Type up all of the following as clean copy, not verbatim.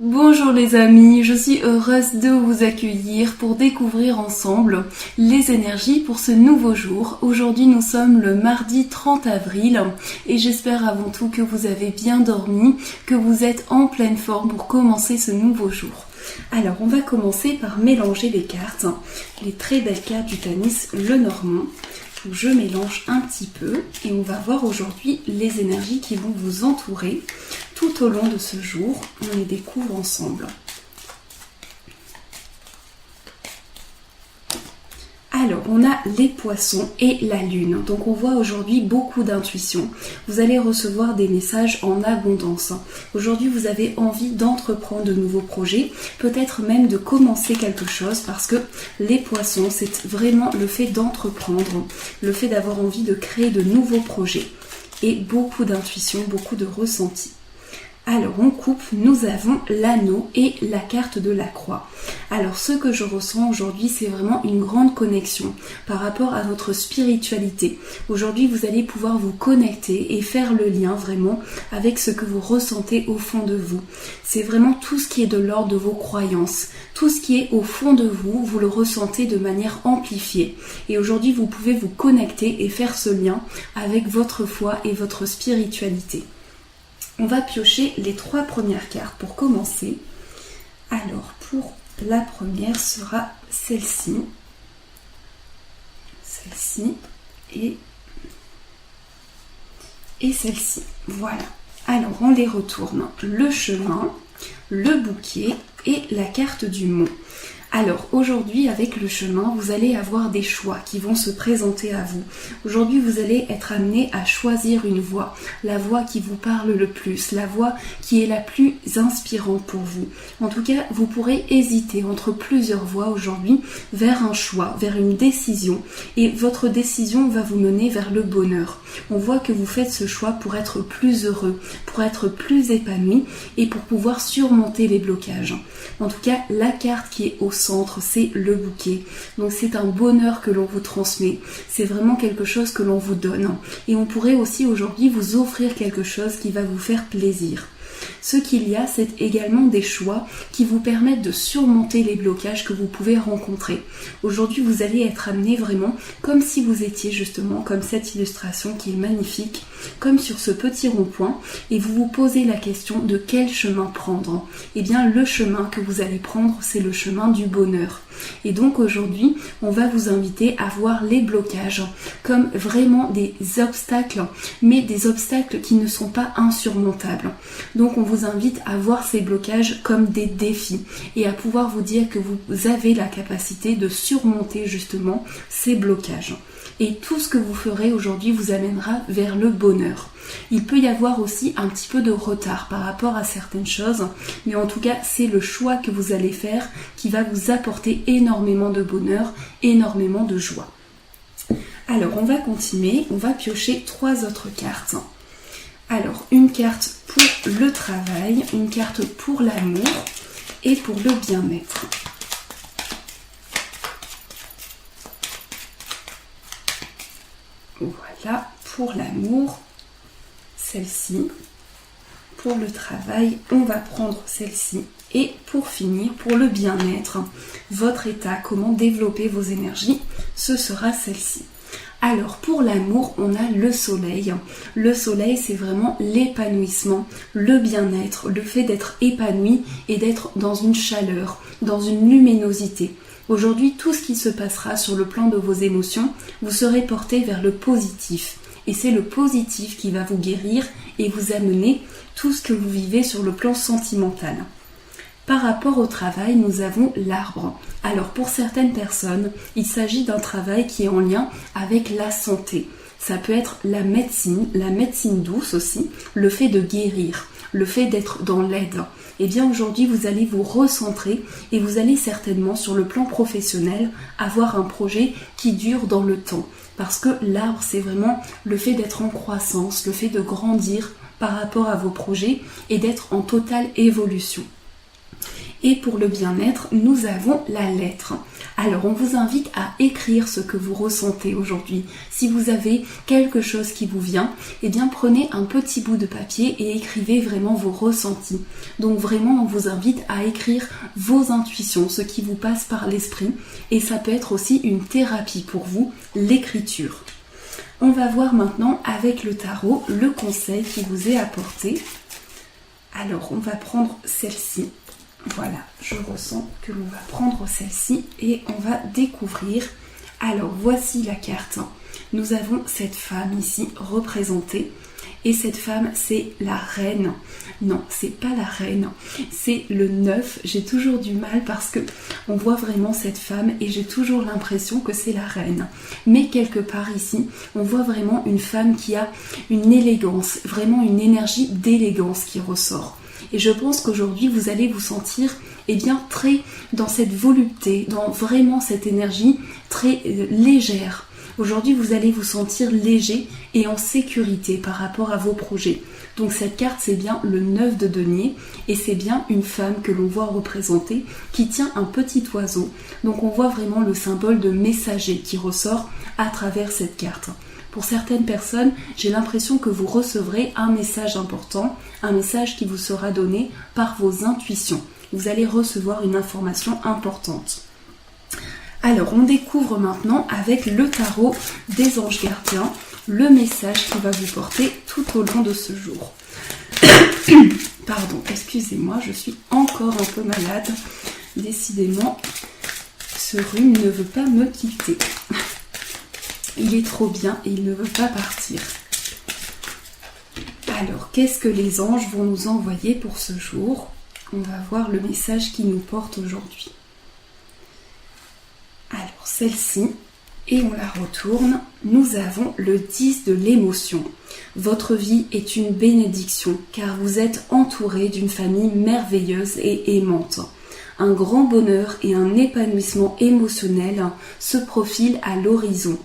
Bonjour les amis, je suis heureuse de vous accueillir pour découvrir ensemble les énergies pour ce nouveau jour. Aujourd'hui nous sommes le mardi 30 avril et j'espère avant tout que vous avez bien dormi, que vous êtes en pleine forme pour commencer ce nouveau jour. Alors on va commencer par mélanger les cartes, les très belles cartes du Tanis Lenormand. Je mélange un petit peu et on va voir aujourd'hui les énergies qui vont vous entourer tout au long de ce jour. On les découvre ensemble. Alors, on a les poissons et la lune. Donc, on voit aujourd'hui beaucoup d'intuition. Vous allez recevoir des messages en abondance. Aujourd'hui, vous avez envie d'entreprendre de nouveaux projets, peut-être même de commencer quelque chose parce que les poissons, c'est vraiment le fait d'entreprendre, le fait d'avoir envie de créer de nouveaux projets et beaucoup d'intuition, beaucoup de ressenti. Alors on coupe, nous avons l'anneau et la carte de la croix. Alors ce que je ressens aujourd'hui, c'est vraiment une grande connexion par rapport à votre spiritualité. Aujourd'hui, vous allez pouvoir vous connecter et faire le lien vraiment avec ce que vous ressentez au fond de vous. C'est vraiment tout ce qui est de l'ordre de vos croyances. Tout ce qui est au fond de vous, vous le ressentez de manière amplifiée. Et aujourd'hui, vous pouvez vous connecter et faire ce lien avec votre foi et votre spiritualité. On va piocher les 3 premières cartes pour commencer. Alors, pour la première sera celle-ci. Celle-ci et celle-ci. Voilà. Alors, on les retourne. Le chemin, le bouquet et la carte du mont. Alors aujourd'hui avec le chemin, vous allez avoir des choix qui vont se présenter à vous. Aujourd'hui vous allez être amené à choisir une voie, la voie qui vous parle le plus, la voie qui est la plus inspirante pour vous. En tout cas, vous pourrez hésiter entre plusieurs voies aujourd'hui vers un choix, vers une décision. Et votre décision va vous mener vers le bonheur. On voit que vous faites ce choix pour être plus heureux, pour être plus épanoui et pour pouvoir surmonter les blocages. En tout cas, la carte qui est au centre, c'est le bouquet. Donc c'est un bonheur que l'on vous transmet. C'est vraiment quelque chose que l'on vous donne. Et on pourrait aussi aujourd'hui vous offrir quelque chose qui va vous faire plaisir. Ce qu'il y a, c'est également des choix qui vous permettent de surmonter les blocages que vous pouvez rencontrer. Aujourd'hui, vous allez être amené vraiment comme si vous étiez justement comme cette illustration qui est magnifique, comme sur ce petit rond-point, et vous vous posez la question de quel chemin prendre. Eh bien, le chemin que vous allez prendre, c'est le chemin du bonheur. Et donc aujourd'hui, on va vous inviter à voir les blocages comme vraiment des obstacles, mais des obstacles qui ne sont pas insurmontables. Donc on vous invite à voir ces blocages comme des défis et à pouvoir vous dire que vous avez la capacité de surmonter justement ces blocages. Et tout ce que vous ferez aujourd'hui vous amènera vers le bonheur. Il peut y avoir aussi un petit peu de retard par rapport à certaines choses, mais en tout cas c'est le choix que vous allez faire qui va vous apporter énormément de bonheur, énormément de joie. Alors on va continuer, on va piocher 3 autres cartes. Alors une carte pour le travail, une carte pour l'amour et pour le bien-être. Voilà, pour l'amour, celle-ci. Pour le travail, on va prendre celle-ci. Et pour finir, pour le bien-être, votre état, comment développer vos énergies, ce sera celle-ci. Alors pour l'amour, on a le soleil. Le soleil, c'est vraiment l'épanouissement, le bien-être, le fait d'être épanoui et d'être dans une chaleur, dans une luminosité. Aujourd'hui, tout ce qui se passera sur le plan de vos émotions, vous serez porté vers le positif. Et c'est le positif qui va vous guérir et vous amener tout ce que vous vivez sur le plan sentimental. Par rapport au travail, nous avons l'arbre. Alors pour certaines personnes, il s'agit d'un travail qui est en lien avec la santé. Ça peut être la médecine douce aussi, le fait de guérir, le fait d'être dans l'aide. Eh bien aujourd'hui, vous allez vous recentrer et vous allez certainement sur le plan professionnel avoir un projet qui dure dans le temps. Parce que l'arbre, c'est vraiment le fait d'être en croissance, le fait de grandir par rapport à vos projets et d'être en totale évolution. Et pour le bien-être, nous avons la lettre. Alors, on vous invite à écrire ce que vous ressentez aujourd'hui. Si vous avez quelque chose qui vous vient, eh bien prenez un petit bout de papier et écrivez vraiment vos ressentis. Donc vraiment, on vous invite à écrire vos intuitions, ce qui vous passe par l'esprit. Et ça peut être aussi une thérapie pour vous, l'écriture. On va voir maintenant avec le tarot le conseil qui vous est apporté. Alors, on va prendre celle-ci. Voilà, je ressens que l'on va prendre celle-ci et on va découvrir. Alors, voici la carte. Nous avons cette femme ici représentée. Et cette femme, c'est la reine. Non, c'est pas la reine, c'est le 9. J'ai toujours du mal parce que on voit vraiment cette femme et j'ai toujours l'impression que c'est la reine. Mais quelque part ici, on voit vraiment une femme qui a une élégance, vraiment une énergie d'élégance qui ressort. Et je pense qu'aujourd'hui, vous allez vous sentir bien très dans cette volupté, dans vraiment cette énergie très légère. Aujourd'hui, vous allez vous sentir léger et en sécurité par rapport à vos projets. Donc cette carte, c'est bien le 9 de denier et c'est bien une femme que l'on voit représentée qui tient un petit oiseau. Donc on voit vraiment le symbole de messager qui ressort à travers cette carte. Pour certaines personnes, j'ai l'impression que vous recevrez un message important, un message qui vous sera donné par vos intuitions. Vous allez recevoir une information importante. Alors, on découvre maintenant avec le tarot des anges gardiens le message qui va vous porter tout au long de ce jour. Pardon, excusez-moi, je suis encore un peu malade. Décidément, ce rhume ne veut pas me quitter. Il est trop bien et il ne veut pas partir. Alors, qu'est-ce que les anges vont nous envoyer pour ce jour? On va voir le message qui nous porte aujourd'hui. Alors, celle-ci, et on la retourne, nous avons le 10 de l'émotion. Votre vie est une bénédiction, car vous êtes entouré d'une famille merveilleuse et aimante. Un grand bonheur et un épanouissement émotionnel se profilent à l'horizon.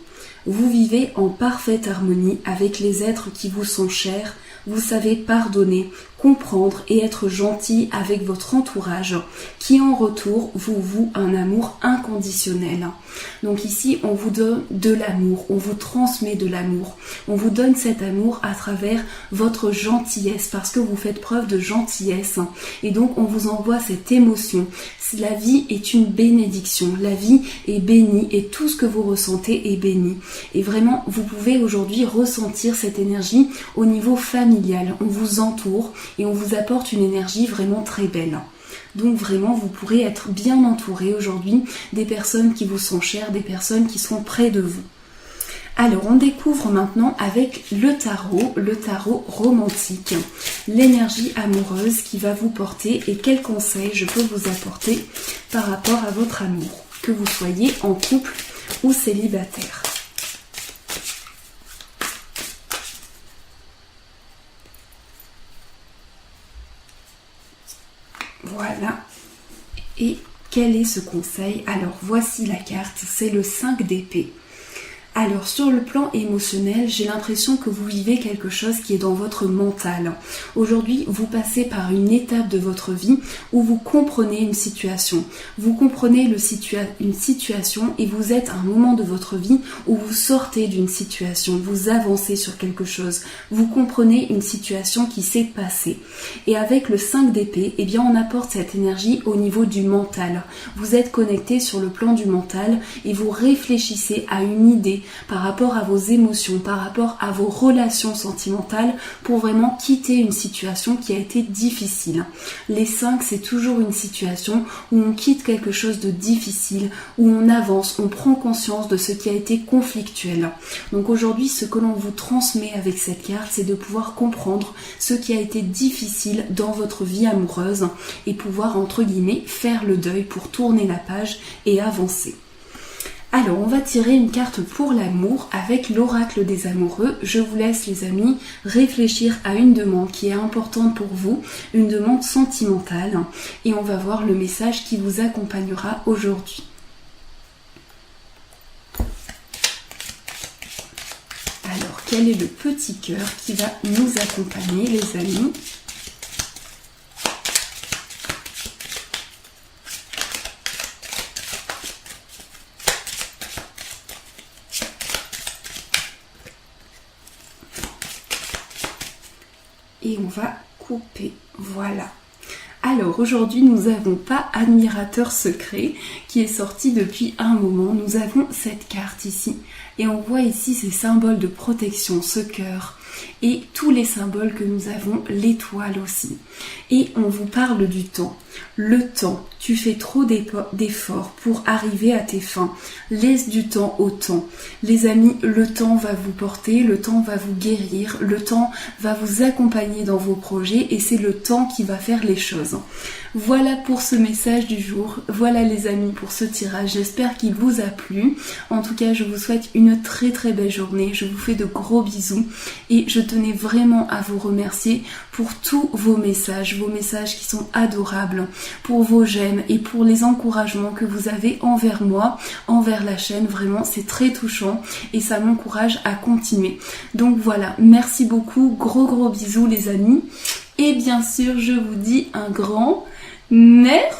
Vous vivez en parfaite harmonie avec les êtres qui vous sont chers, vous savez pardonner, comprendre et être gentil avec votre entourage, qui en retour vous voue un amour inconditionnel. Donc ici, on vous donne de l'amour, on vous transmet de l'amour, on vous donne cet amour à travers votre gentillesse, parce que vous faites preuve de gentillesse, et donc on vous envoie cette émotion. La vie est une bénédiction, la vie est bénie, et tout ce que vous ressentez est béni. Et vraiment, vous pouvez aujourd'hui ressentir cette énergie au niveau familial. On vous entoure et on vous apporte une énergie vraiment très belle. Donc vraiment, vous pourrez être bien entouré aujourd'hui des personnes qui vous sont chères, des personnes qui sont près de vous. Alors, on découvre maintenant avec le tarot romantique, l'énergie amoureuse qui va vous porter et quels conseils je peux vous apporter par rapport à votre amour, que vous soyez en couple ou célibataire. Voilà. Et quel est ce conseil? Alors, voici la carte, c'est le 5 d'épée. Alors, sur le plan émotionnel, j'ai l'impression que vous vivez quelque chose qui est dans votre mental. Aujourd'hui, vous passez par une étape de votre vie où vous comprenez une situation. Vous comprenez une situation et vous êtes à un moment de votre vie où vous sortez d'une situation, vous avancez sur quelque chose. Vous comprenez une situation qui s'est passée. Et avec le 5 d'épée, eh bien, on apporte cette énergie au niveau du mental. Vous êtes connecté sur le plan du mental et vous réfléchissez à une idée par rapport à vos émotions, par rapport à vos relations sentimentales pour vraiment quitter une situation qui a été difficile. Les 5, c'est toujours une situation où on quitte quelque chose de difficile, où on avance, on prend conscience de ce qui a été conflictuel. Donc aujourd'hui, ce que l'on vous transmet avec cette carte, c'est de pouvoir comprendre ce qui a été difficile dans votre vie amoureuse et pouvoir, entre guillemets, faire le deuil pour tourner la page et avancer. Alors, on va tirer une carte pour l'amour avec l'oracle des amoureux. Je vous laisse, les amis, réfléchir à une demande qui est importante pour vous, une demande sentimentale, et on va voir le message qui vous accompagnera aujourd'hui. Alors, quel est le petit cœur qui va nous accompagner, les amis ? et on va couper. Voilà. Alors aujourd'hui nous n'avons pas Admirateur secret qui est sorti depuis un moment, nous avons cette carte ici et on voit ici ces symboles de protection, ce cœur et tous les symboles que nous avons, l'étoile aussi. Et on vous parle du temps. Le temps, tu fais trop d'efforts pour arriver à tes fins. Laisse du temps au temps. Les amis, le temps va vous porter, le temps va vous guérir, le temps va vous accompagner dans vos projets et c'est le temps qui va faire les choses. Voilà pour ce message du jour, voilà les amis pour ce tirage, j'espère qu'il vous a plu. En tout cas, je vous souhaite une très très belle journée, je vous fais de gros bisous et je tenais vraiment à vous remercier pour tous vos messages qui sont adorables, pour vos j'aime et pour les encouragements que vous avez envers moi, envers la chaîne, vraiment c'est très touchant et ça m'encourage à continuer. Donc voilà, merci beaucoup, gros bisous les amis et bien sûr je vous dis un grand merci.